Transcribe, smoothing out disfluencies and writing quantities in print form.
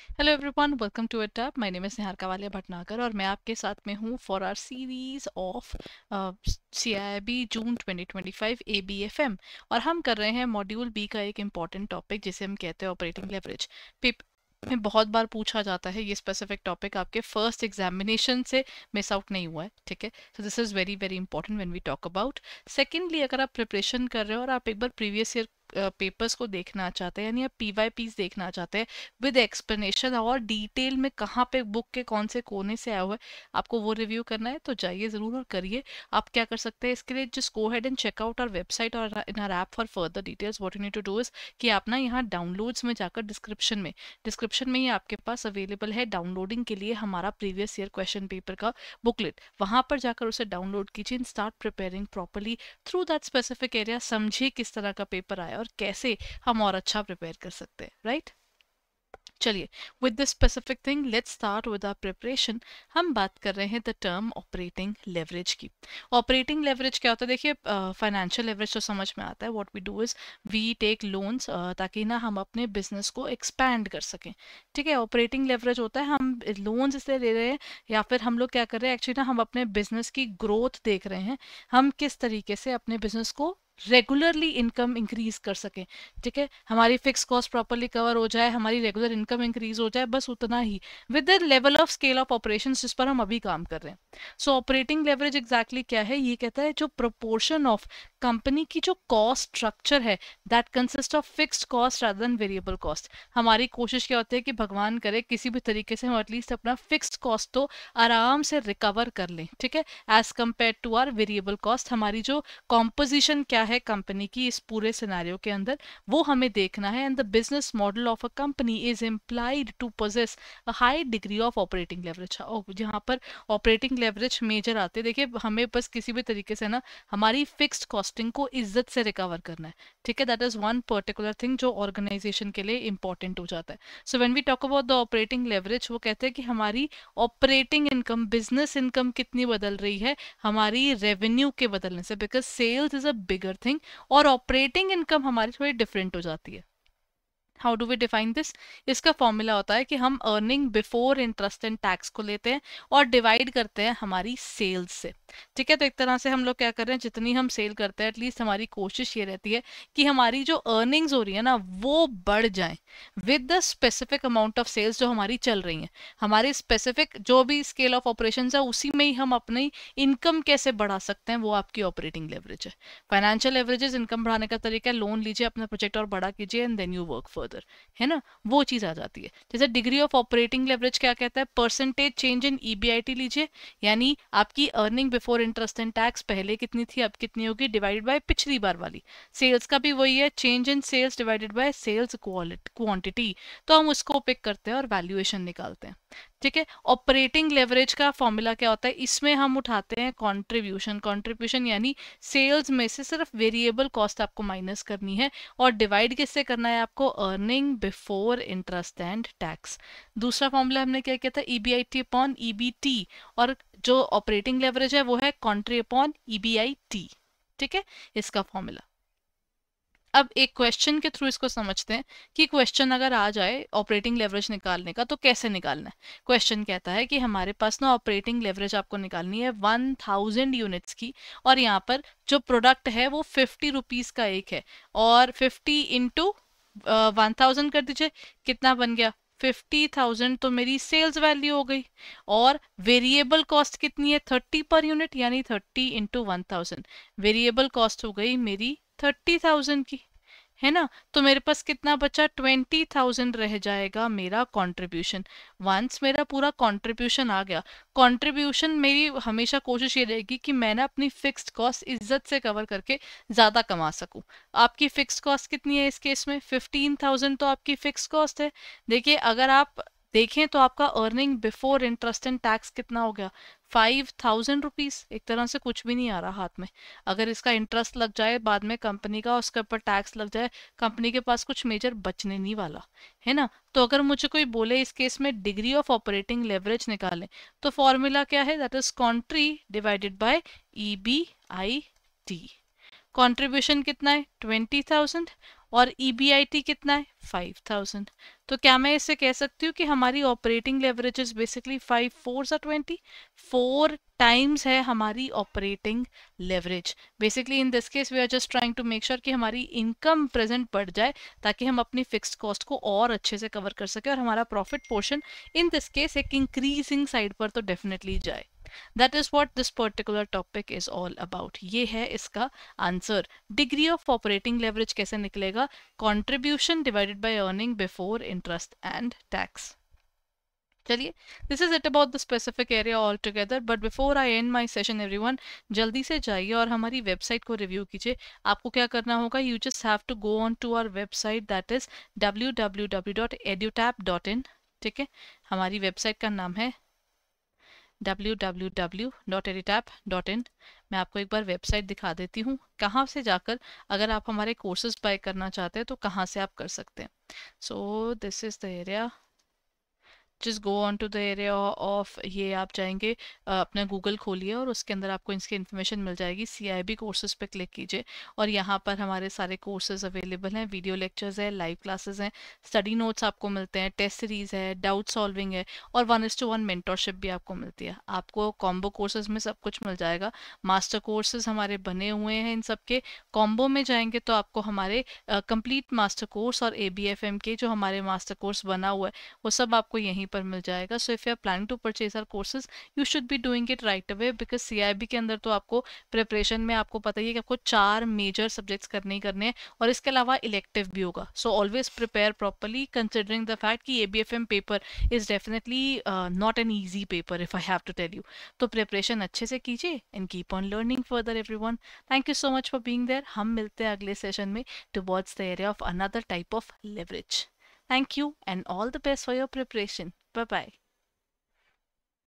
Hello everyone, welcome to EduTap. My name is Niharika Walia Bhatnagar और मैं आपके साथ में हूँ for our series of CIIB June 2025 ABFM। और हम कर रहे हैं मॉड्यूल बी का एक इम्पॉर्टेंट टॉपिक जिसे हम कहते हैं ऑपरेटिंग लेवरेज। पेपर में बहुत बार पूछा जाता है, ये स्पेसिफिक टॉपिक आपके फर्स्ट एग्जामिनेशन से मिस आउट नहीं हुआ है, ठीक है। So this is very very important when we talk about. Secondly, अगर आप प्रिपरेशन कर रहे हो और आप एक बार प्रीवियस ईयर पेपर्स को देखना चाहते हैं, यानी आप PYPs देखना चाहते हैं विद एक्सप्लेनेशन और डिटेल में कहाँ पे बुक के कौन से कोने से आया हुआ है, आपको वो रिव्यू करना है तो जाइए ज़रूर और करिए। आप क्या कर सकते हैं इसके लिए, just go ahead and check out our website और in our app for further details. What you need to do is कि आप ना यहाँ डाउनलोड्स में जाकर डिस्क्रिप्शन में ही आपके पास अवेलेबल है डाउनलोडिंग के लिए हमारा प्रीवियस ईयर क्वेश्चन पेपर का बुकलेट। वहाँ पर जाकर उसे डाउनलोड कीजिए and start preparing properly through that specific area. समझिए किस तरह का पेपर आया और कैसे हम और अच्छा प्रिपेयर कर सकते हैं, राइट। चलिए, with this specific thing let's start with our preparation. हम बात कर रहे हैं द टर्म ऑपरेटिंग लेवरेज की। ऑपरेटिंग लेवरेज क्या होता है? देखिए, फाइनेंशियल लेवरेज तो समझ में आता है। What we do is we take loans ताकि ना हम अपने बिजनेस को एक्सपैंड कर सकें, ठीक है। ऑपरेटिंग लेवरेज होता है हम लोन्स इसलिए ले रहे हैं या फिर हम लोग क्या कर रहे हैं, एक्चुअली ना हम अपने बिजनेस की ग्रोथ देख रहे हैं, हम किस तरीके से अपने बिजनेस को रेगुलरली इनकम इंक्रीज कर सकें, ठीक है। हमारी फिक्स कॉस्ट प्रॉपरली कवर हो जाए, हमारी रेगुलर इनकम इंक्रीज हो जाए, बस उतना ही with the level of scale of operations जिस पर हम अभी काम कर रहे हैं। सो ऑपरेटिंग लेवरेज एग्जैक्टली क्या है? ये कहता है जो प्रोपोर्शन ऑफ कंपनी की जो कॉस्ट स्ट्रक्चर है that consist of fixed cost rather than variable cost. हमारी कोशिश क्या होती है कि भगवान करे किसी भी तरीके से हम एटलीस्ट अपना फिक्स्ड कॉस्ट तो आराम से रिकवर कर लें, ठीक है, as compared to our variable cost. हमारी जो कॉम्पोजिशन क्या है कंपनी की इस पूरे सिनेरियो के अंदर, वो हमें देखना है। And the business model of a company is implied to possess a high degree of operating leverage. जहाँ पर ऑपरेटिंग लेवरेज मेजर आते हैं, देखिए हमें बस किसी भी तरीके से ना हमारी फिक्स्ड कॉस्टिंग को इज्जत से रिकवर करना है, ठीक है। That is one particular thing जो ऑर्गेनाइजेशन के लिए इंपॉर्टेंट हो जाता है। So when we talk about the operating leverage, वो कहते हैं कि हमारी ऑपरेटिंग इनकम, बिजनेस इनकम कितनी बदल रही है हमारी रेवेन्यू के बदलने से, because sales is a bigger thing और ऑपरेटिंग इनकम हमारी थोड़ी डिफरेंट हो जाती है। How do we define this? इसका फॉर्मूला होता है कि हम earning before interest and tax को लेते हैं और डिवाइड करते हैं हमारी सेल्स से, ठीक है। तो एक तरह से हम लोग क्या कर रहे हैं, जितनी हम सेल करते हैं एटलीस्ट हमारी कोशिश ये रहती है कि हमारी जो अर्निंग्स हो रही है ना वो बढ़ जाए with the specific amount of sales जो हमारी चल रही हैं। हमारी स्पेसिफिक जो भी स्केल ऑफ ऑपरेशन है उसी में ही हम अपनी इनकम कैसे बढ़ा सकते हैं, वो आपकी ऑपरेटिंग लेवरेज है। फाइनेंशियल लेवरेजेस इनकम बढ़ाने का तरीका है लोन लीजिए, अपना प्रोजेक्ट और बड़ा कीजिए and then you work further, है ना, वो चीज आ जाती है। जैसे डिग्री ऑफ ऑपरेटिंग लेवरेज क्या कहता है? परसेंटेज चेंज इन EBIT लीजिए, यानी आपकी earning before interest and tax पहले कितनी थी अब कितनी होगी, डिवाइडेड बाय पिछली बार वाली। सेल्स का भी वही है, change in sales divided by sales quantity. तो हम उसको पिक करते हैं और वैल्यूएशन निकालते हैं, ठीक है। ऑपरेटिंग लेवरेज का फॉर्मूला क्या होता है? इसमें हम उठाते हैं कंट्रीब्यूशन यानी सेल्स में से सिर्फ वेरिएबल कॉस्ट आपको माइनस करनी है और डिवाइड किससे करना है आपको? Earning before interest and tax. दूसरा फॉर्मूला हमने क्या किया था? EBIT upon EBT। और जो ऑपरेटिंग लेवरेज है वो है कॉन्ट्री अपॉन EBIT, ठीक है, इसका फॉर्मूला। अब एक क्वेश्चन के थ्रू इसको समझते हैं कि क्वेश्चन अगर आ जाए ऑपरेटिंग लेवरेज निकालने का तो कैसे निकालना है। क्वेश्चन कहता है कि हमारे पास ना ऑपरेटिंग लेवरेज आपको निकालनी है 1000 यूनिट्स की, और यहाँ पर जो प्रोडक्ट है वो 50 रुपीज का एक है, और 50 इंटू 1000 कर दीजिए, कितना बन गया? 50,000। तो मेरी सेल्स वैल्यू हो गई। और वेरिएबल कॉस्ट कितनी है? 30 पर यूनिट, यानी 30 इंटू 1000। वेरिएबल कॉस्ट हो गई मेरी 30,000 की, है ना। तो मेरे पास कितना बचा? 20,000 रह जाएगा मेरा कंट्रीब्यूशन। वंस मेरा पूरा कंट्रीब्यूशन आ गया, कंट्रीब्यूशन मेरी हमेशा कोशिश ये रहेगी कि मैं ना अपनी फिक्स्ड कॉस्ट इज्जत से कवर करके ज्यादा कमा सकूं। आपकी फिक्स्ड कॉस्ट कितनी है इस केस में? 15,000 तो आपकी फिक्स्ड कॉस्ट है। देखिए, अगर आप देखें तो आपका earning before interest and tax कितना हो गया? 5,000 रुपीज। एक तरह से कुछ भी नहीं आ रहा हाथ में। अगर इसका इंटरेस्ट लग जाए बाद में कंपनी का, उसके ऊपर टैक्स लग जाए, कंपनी के पास कुछ मेजर बचने नहीं वाला, है ना। तो अगर मुझे कोई बोले इस केस में डिग्री ऑफ ऑपरेटिंग लेवरेज निकालें, तो फॉर्मूला क्या है? That is contri divided by EBIT। Contribution कितना है? 20,000। और EBIT कितना है 5000। तो क्या मैं इससे कह सकती हूँ कि हमारी operating leverage is basically 5 4 20, 4 times है हमारी operating leverage. Basically in this case we are just trying to make sure कि हमारी इनकम प्रेजेंट बढ़ जाए ताकि हम अपनी फिक्स्ड कॉस्ट को और अच्छे से कवर कर सके और हमारा profit portion in this case एक इंक्रीजिंग साइड पर तो डेफिनेटली जाए। That is what this particular topic is all about. ये है इसका answer. Degree of operating leverage कैसे निकलेगा? Contribution divided by earning before interest and tax. चलिए, this is it about the specific area all together. But before I end my session everyone, जल्दी से जाइए और हमारी वेबसाइट को रिव्यू कीजिए। आपको क्या करना होगा? You just have to go on to our website, that is www.edutap.in। ठीक है, हमारी वेबसाइट का नाम है www.edutap.in। मैं आपको एक बार वेबसाइट दिखा देती हूँ कहाँ से जाकर अगर आप हमारे कोर्सेज बाय करना चाहते हैं तो कहाँ से आप कर सकते हैं। So this is the area, just go on to the area of, ये आप जाएंगे अपना गूगल खोलिए और उसके अंदर आपको इसकी इन्फॉर्मेशन मिल जाएगी। CIB कोर्सेज पे क्लिक कीजिए और यहाँ पर हमारे सारे कोर्सेज अवेलेबल हैं। वीडियो लेक्चर्स है, लाइव क्लासेस हैं, स्टडी नोट्स आपको मिलते हैं, टेस्ट सीरीज है, डाउट सॉल्विंग है और 1:1 मेंटरशिप भी आपको मिलती है। आपको कॉम्बो कोर्सेज में सब कुछ मिल जाएगा। मास्टर कोर्सेज हमारे बने हुए हैं, इन सब के कॉम्बो में जाएंगे तो आपको हमारे कंप्लीट मास्टर कोर्स और ABFM के जो हमारे मास्टर कोर्स बना हुआ है वो सब आपको यहीं पर मिल जाएगा। So if you are planning to purchase our courses you should be doing it right away, because CIB के अंदर तो आपको प्रिपरेशन में आपको पता ही है कि आपको 4 मेजर सब्जेक्ट्स करने ही करने हैं और इसके अलावा इलेक्टिव भी होगा। So always prepare properly considering the fact कि ABFM paper is definitely not an easy paper if I have to tell you. तो प्रिपरेशन अच्छे से कीजिए and keep on learning further everyone. Thank you so much for being there. हम मिलते हैं अगले session में towards the area of another type of leverage. Thank you and all the best for your preparation. Bye bye.